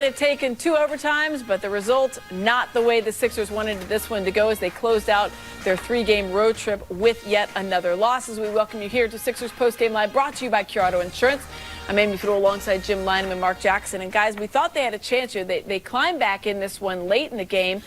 It taken 2 overtimes, but the result not the way the Sixers wanted this one to go as they closed out their 3-game road trip with yet another loss. As we welcome you here to Sixers Postgame Live, brought to you by Cure Auto Insurance. I'm Amy Fiddle alongside Jim Lynam and Mark Jackson. And guys, we thought they had a chance here. They climbed back in this one late in the game,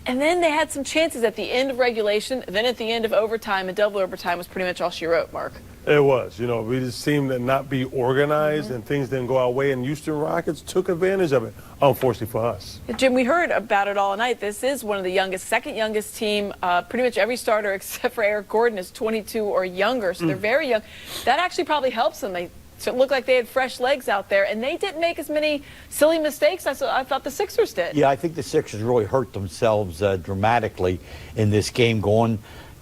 and then they had some chances at the end of regulation. Then at the end of overtime, and double overtime was pretty much all she wrote, Mark. It was. You know, we just seemed to not be organized, and things didn't go our way, and Houston Rockets took advantage of it, unfortunately for us. Jim, we heard about it all night. This is one of the youngest, second youngest team. Pretty much every starter except for Eric Gordon is 22 or younger, so they're very young. That actually probably helps them. It looked like they had fresh legs out there, and they didn't make as many silly mistakes as I thought the Sixers did. Yeah, I think the Sixers really hurt themselves dramatically in this game, going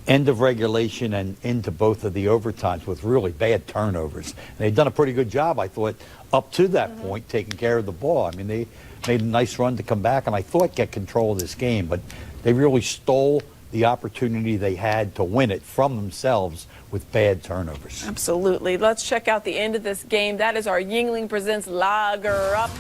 end of regulation and into both of the overtimes with really bad turnovers. And they've done a pretty good job, I thought, up to that point, taking care of the ball. I mean, they made a nice run to come back, and I thought get control of this game, but they really stole the opportunity they had to win it from themselves with bad turnovers. Absolutely. Let's check out the end of this game. That is our Yingling Presents Lager Up.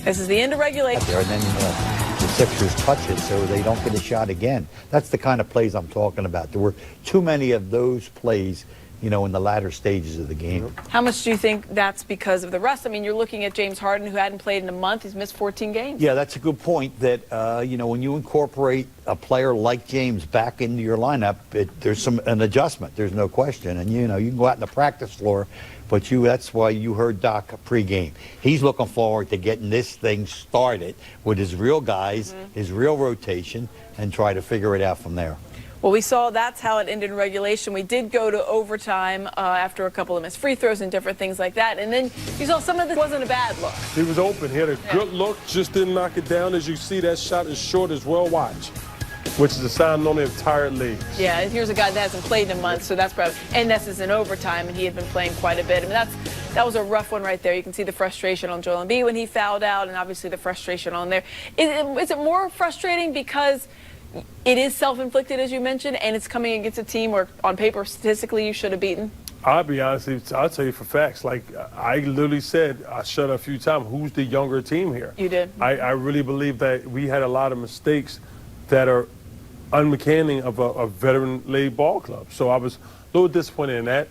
This is the end of regulation. And then the Sixers touch it so they don't get a shot again. That's the kind of plays I'm talking about. There were too many of those plays, you know, in the latter stages of the game. How much do you think that's because of the rust? I mean, you're looking at James Harden, who hadn't played in a month. He's missed 14 games. Yeah, that's a good point that, you know, when you incorporate a player like James back into your lineup, there's an adjustment. There's no question. And, you know, you can go out on the practice floor, but that's why you heard Doc pregame. He's looking forward to getting this thing started with his real guys, his real rotation, and try to figure it out from there. Well, we saw that's how it ended in regulation. We did go to overtime after a couple of missed free throws and different things like that. And then you saw some of this wasn't a bad look. He was open. He had a good look, just didn't knock it down. As you see, that shot is short as well. Watch, which is a sign normally of tired legs. Yeah, here's a guy that hasn't played in a month, so that's probably, and this is in overtime, and he had been playing quite a bit. I mean, that was a rough one right there. You can see the frustration on Joel Embiid when he fouled out, and obviously the frustration on there. Is it more frustrating because it is self-inflicted, as you mentioned, and it's coming against a team where, on paper, statistically, you should have beaten? I'll be honest, I'll tell you for facts. Like, I literally said, I shut up a few times, who's the younger team here? You did. I really believe that we had a lot of mistakes that are uncanny of a veteran-led ball club. So I was a little disappointed in that.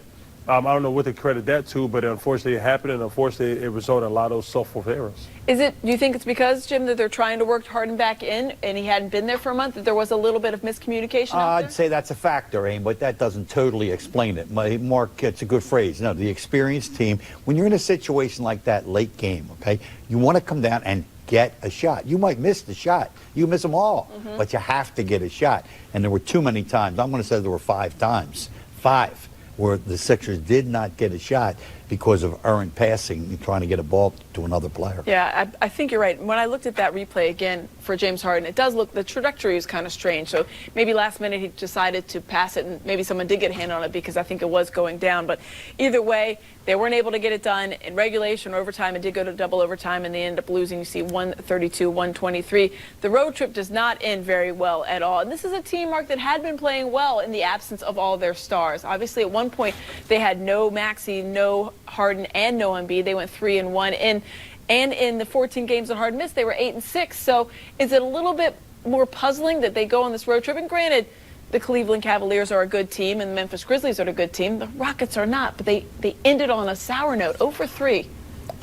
I don't know what to credit that to, but unfortunately it happened, and unfortunately it resulted in a lot of those self-forced errors. Do you think it's because, Jim, that they're trying to work Harden back in, and he hadn't been there for a month, that there was a little bit of miscommunication out there? I'd say that's a factor, Aim, but that doesn't totally explain it. Mark, it's a good phrase. No, the experienced team, when you're in a situation like that late game, okay, you want to come down and get a shot. You might miss the shot. You miss them all, but you have to get a shot. And there were too many times. I'm going to say there were 5 times. 5. Where the Sixers did not get a shot because of errant passing and trying to get a ball to another player. Yeah, I think you're right. When I looked at that replay again for James Harden, it does look, the trajectory is kind of strange. So maybe last minute he decided to pass it, and maybe someone did get a hand on it because I think it was going down. But either way, they weren't able to get it done in regulation or overtime. It did go to double overtime, and they ended up losing, you see, 132-123. The road trip does not end very well at all. And this is a team, Mark, that had been playing well in the absence of all their stars. Obviously, at one point, they had no Maxey, no Harden, and no Embiid. They went 3-1 and in the 14 games that Harden missed, they were 8-6. So is it a little bit more puzzling that they go on this road trip? And granted, the Cleveland Cavaliers are a good team and the Memphis Grizzlies are a good team. The Rockets are not, but they ended on a sour note, 0-3.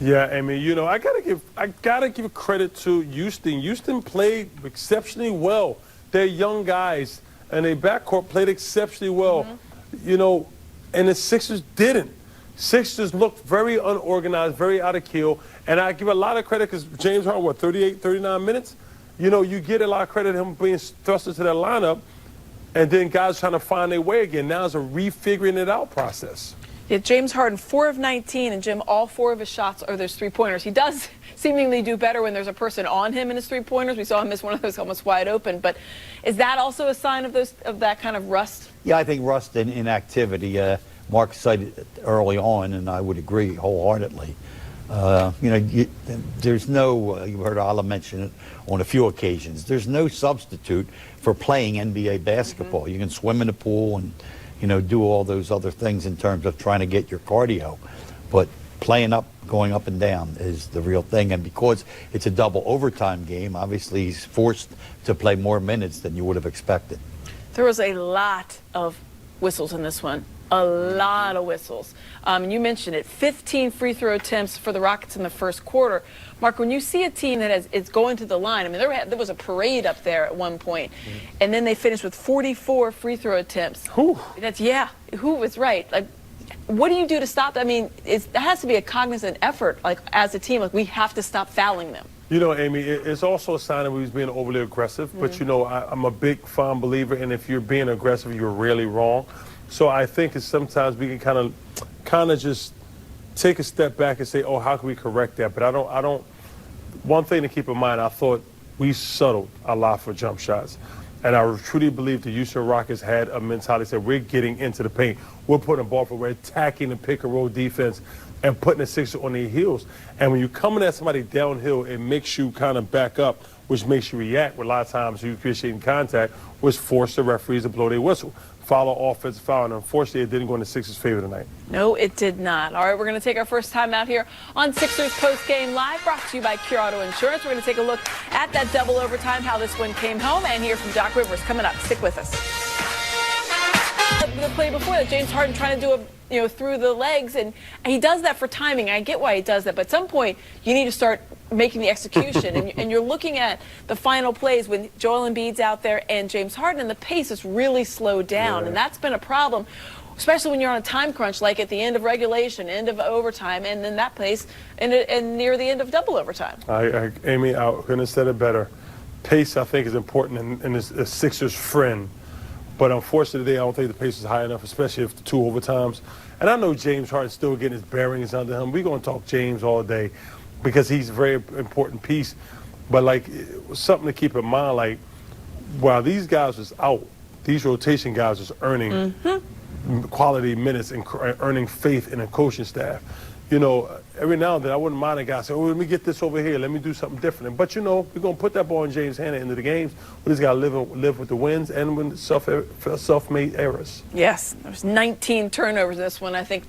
Yeah, I mean, you know, I gotta give credit to Houston. Houston played exceptionally well. Their young guys and their backcourt played exceptionally well. You know, and the Sixers didn't. Sixers looked very unorganized, very out of kill, and I give a lot of credit because James Harden, 38, 39 minutes? You know, you get a lot of credit him being thrust into that lineup, and then guys trying to find their way again. Now it's a refiguring it out process. Yeah, James Harden, 4 of 19, and Jim, all 4 of his shots are those three-pointers. He does seemingly do better when there's a person on him in his three-pointers. We saw him miss one of those almost wide open, but is that also a sign of that kind of rust? Yeah, I think rust and inactivity. Mark cited it early on, and I would agree wholeheartedly. You know, there's no, you heard Ala mention it on a few occasions, there's no substitute for playing NBA basketball. You can swim in the pool and, you know, do all those other things in terms of trying to get your cardio. But playing up, going up and down is the real thing. And because it's a double overtime game, obviously he's forced to play more minutes than you would have expected. There was a lot of whistles in this one. A lot of whistles. You mentioned it, 15 free throw attempts for the Rockets in the first quarter. Mark, when you see a team that is going to the line, I mean, there was a parade up there at one point, and then they finished with 44 free throw attempts. Whew. Who was right? Like, what do you do to stop that? I mean, it has to be a cognizant effort, like, as a team. Like, we have to stop fouling them. You know, Amy, it's also a sign that we was being overly aggressive. But, you know, I'm a big, firm believer, and if you're being aggressive, you're really wrong. So I think it's sometimes we can kind of just take a step back and say, oh, how can we correct that? But I don't. One thing to keep in mind, I thought we settled a lot for jump shots. And I truly believe the Houston Rockets had a mentality that we're getting into the paint. We're putting the ball for, we're attacking the pick and roll defense and putting the Sixers on their heels. And when you're coming at somebody downhill, it makes you kind of back up, which makes you react. A lot of times you appreciate contact, which forced the referees to blow their whistle. Foul, offensive foul, and unfortunately it didn't go in the Sixers' favor tonight. No, it did not. All right, we're going to take our first time out here on Sixers Post Game Live, brought to you by Cure Auto Insurance. We're going to take a look at that double overtime, how this one came home, and hear from Doc Rivers coming up. Stick with us. The play before that, James Harden trying to do a through the legs, and he does that for timing. I get why he does that, but at some point you need to start making the execution, and you're looking at the final plays when Joel Embiid's out there and James Harden, and the pace is really slowed down, and that's been a problem, especially when you're on a time crunch, like at the end of regulation, end of overtime, and then that pace, and near the end of double overtime. Amy, I couldn't have said it better. Pace, I think, is important and is a Sixers' friend. But unfortunately, I don't think the pace is high enough, especially if the two overtimes. And I know James Harden's still getting his bearings under him. We're going to talk James all day because he's a very important piece. But, like, something to keep in mind, like, while these guys was out, these rotation guys was earning quality minutes and earning faith in a coaching staff. You know, every now and then I wouldn't mind a guy saying, oh, let me get this over here. Let me do something different. But, you know, we're going to put that ball in James' hand at the end of the games. We just got to live with the wins and with self-made errors. Yes, there's 19 turnovers in this one. I think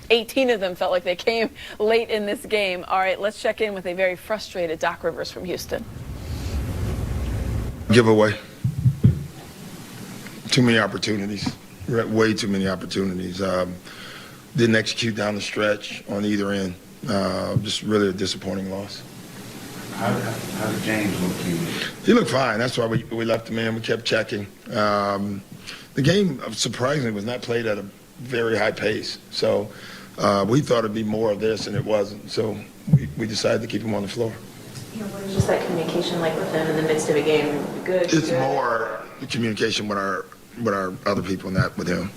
18 of them felt like they came late in this game. All right, let's check in with a very frustrated Doc Rivers from Houston. Giveaway. Too many opportunities. Way too many opportunities. Didn't execute down the stretch on either end. Just really a disappointing loss. How did James look to you? He looked fine. That's why we left him in. We kept checking. The game, surprisingly, was not played at a very high pace. So we thought it'd be more of this, and it wasn't. So we decided to keep him on the floor. You know, what is just that communication like with him in the midst of a game? Good. It's more the communication with our other people, not with him.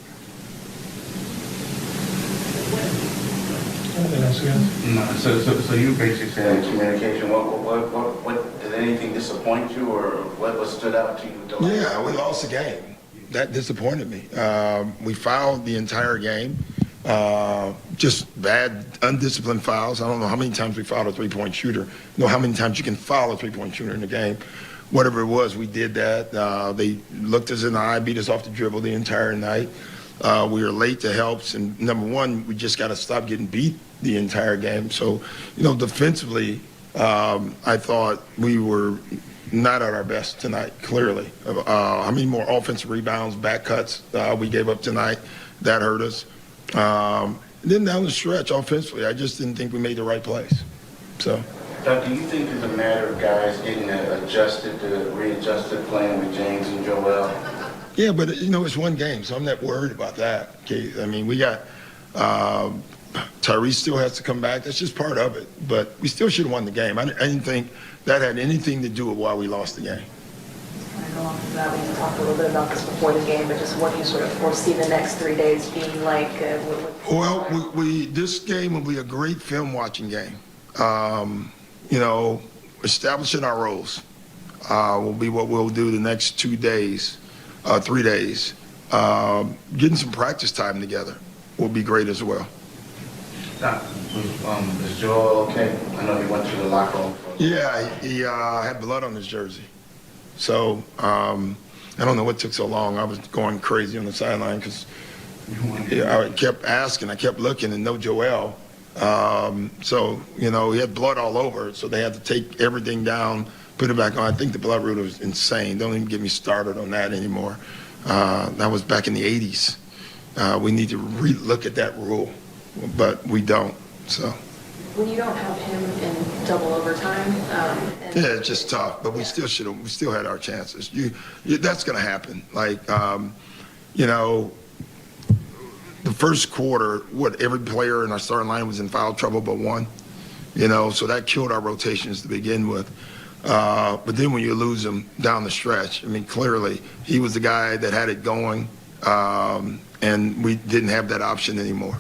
No, so you basically said communication. What did anything disappoint you, or what stood out to you? Yeah, we lost the game. That disappointed me. We fouled the entire game. Just bad, undisciplined fouls. I don't know how many times we fouled a three-point shooter. I know how many times you can foul a three-point shooter in the game. Whatever it was, we did that. They looked us in the eye, beat us off the dribble the entire night. We were late to helps, and number one, we just got to stop getting beat the entire game. So, you know, defensively, I thought we were not at our best tonight, clearly. How many more offensive rebounds, back cuts we gave up tonight? That hurt us. And then down the stretch, offensively, I just didn't think we made the right plays. So. Doug, do you think it's a matter of guys getting readjusted, playing with James and Joel? Yeah, but, you know, it's one game, so I'm not worried about that, Keith. I mean, we got Tyrese still has to come back. That's just part of it. But we still should have won the game. I didn't think that had anything to do with why we lost the game. I go on to that. We talked a little bit about this before the game, but just what do you sort of foresee the next 3 days being like? Well, this game will be a great film-watching game. You know, establishing our roles will be what we'll do the next 2 days. 3 days. Getting some practice time together will be great as well. Is Joel okay? I know he went to the locker room. Yeah, he had blood on his jersey. So I don't know what took so long. I was going crazy on the sideline because I kept asking, I kept looking, and no Joel. So, you know, he had blood all over it, so they had to take everything down, put it back on. I think the blood rule was insane. Don't even get me started on that anymore. That was back in the 80s. We need to re-look at that rule, but we don't, so. When you don't have him in double overtime, Yeah, it's just tough, but we still had our chances. That's going to happen. Like, you know, the first quarter, every player in our starting line was in foul trouble but one, you know, so that killed our rotations to begin with. But then when you lose him down the stretch, I mean, clearly he was the guy that had it going, and we didn't have that option anymore.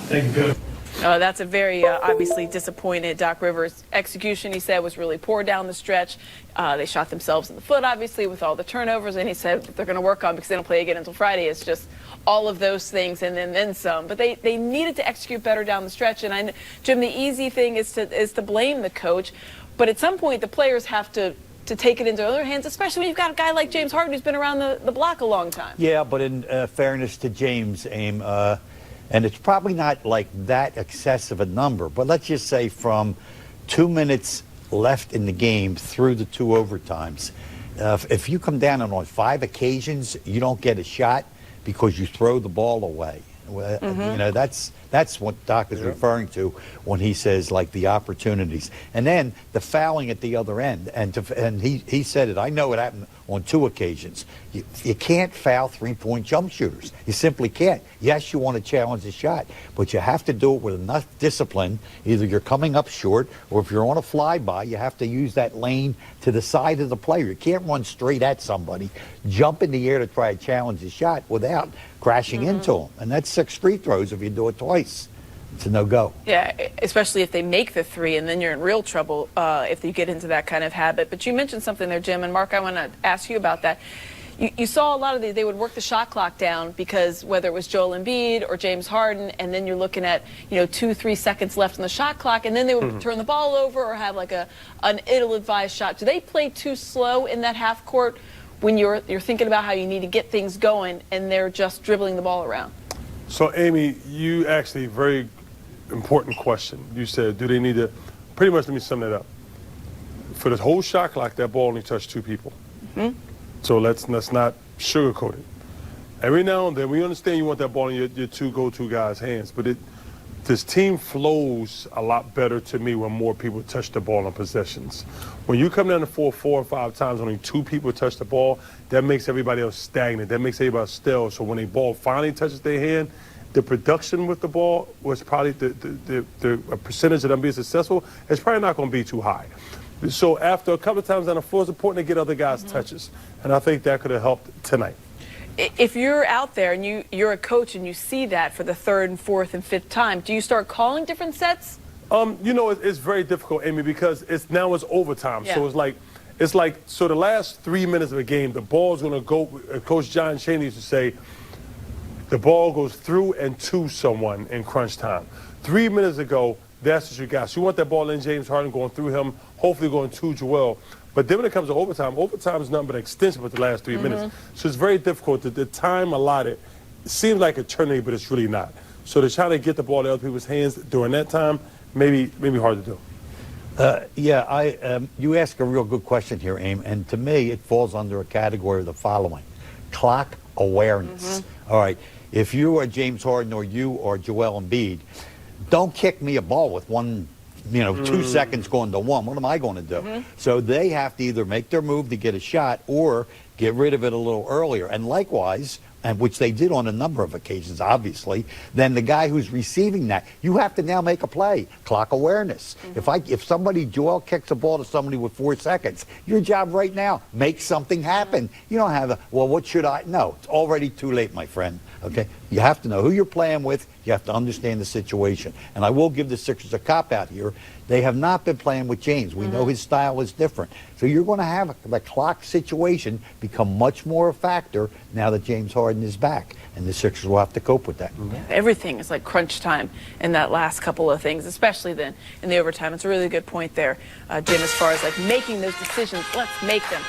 Thank you. That's a very obviously disappointed Doc Rivers. Execution, he said, was really poor down the stretch. They shot themselves in the foot, obviously, with all the turnovers, and he said they're going to work on because they don't play again until Friday. It's just all of those things and then some. But they needed to execute better down the stretch. And I know, Jim, the easy thing is to blame the coach, but at some point the players have to take it into other hands, especially when you've got a guy like James Harden who's been around the block a long time. Yeah, but in fairness to James, Aim, and it's probably not like that excessive a number, but let's just say from 2 minutes left in the game through the 2 overtimes, if you come down and on 5 occasions you don't get a shot because you throw the ball away, you know, that's what Doc is referring to when he says, like, the opportunities. And then the fouling at the other end. And he said it. I know it happened on 2 occasions. You can't foul three-point jump shooters. You simply can't. Yes, you want to challenge the shot, but you have to do it with enough discipline. Either you're coming up short, or if you're on a flyby, you have to use that lane to the side of the player. You can't run straight at somebody, jump in the air to try to challenge the shot without crashing into them. And that's 6 free throws if you do it twice. It's a no-go. Yeah, especially if they make the 3, and then you're in real trouble if you get into that kind of habit. But you mentioned something there, Jim, and Mark, I want to ask you about that. You saw a lot of they would work the shot clock down because whether it was Joel Embiid or James Harden, and then you're looking at 2-3 seconds left on the shot clock, and then they would turn the ball over or have like an ill-advised shot. Do they play too slow in that half court when you're thinking about how you need to get things going and they're just dribbling the ball around? So, Amy, you asked a very important question. You said, do they need to, pretty much, let me sum that up. For the whole shot clock, that ball only touched 2 people. So let's not sugarcoat it. Every now and then, we understand you want that ball in your 2 go-to guys' hands, but this team flows a lot better to me when more people touch the ball on possessions. When you come down to 4 or 5 times, only 2 people touch the ball, that makes everybody else stagnant. That makes everybody stale. So when a ball finally touches their hand, the production with the ball was probably the percentage of them being successful is probably not going to be too high. So after a couple of times on the floor, it's important to get other guys touches. And I think that could have helped tonight. If you're out there and you're a coach and you see that for the 3rd and 4th and 5th time, do you start calling different sets? You know, it's very difficult, Amy, because it's overtime. Yeah. So it's like so the last 3 minutes of a game, the ball's going to go. Coach John Chaney used to say, the ball goes through and to someone in crunch time. 3 minutes ago, that's what you got. So you want that ball in James Harden going through him, hopefully going to Joel. But then when it comes to overtime is nothing but an extension with the last 3 minutes. So it's very difficult. The time allotted, it seems like eternity, but it's really not. So to try to get the ball to other people's hands during that time, maybe hard to do. You ask a real good question here, Aim, and to me it falls under a category of the following: clock awareness. All right, if you are James Harden or you are Joel Embiid, don't kick me a ball with 2 seconds going to 1. What am I going to do? So they have to either make their move to get a shot or get rid of it a little earlier. And likewise, and which they did on a number of occasions, obviously, then the guy who's receiving that, you have to now make a play. Clock awareness. If Joel kicks a ball to somebody with 4 seconds, your job right now, make something happen. You don't have what should I? No, it's already too late, my friend. Okay? You have to know who you're playing with. You have to understand the situation. And I will give the Sixers a cop-out here. They have not been playing with James. We know his style is different. So you're going to have the clock situation become much more a factor now that James Harden is back. And the Sixers will have to cope with that. Everything is like crunch time in that last couple of things, especially then in the overtime. It's a really good point there, Jim, as far as like making those decisions. Let's make them.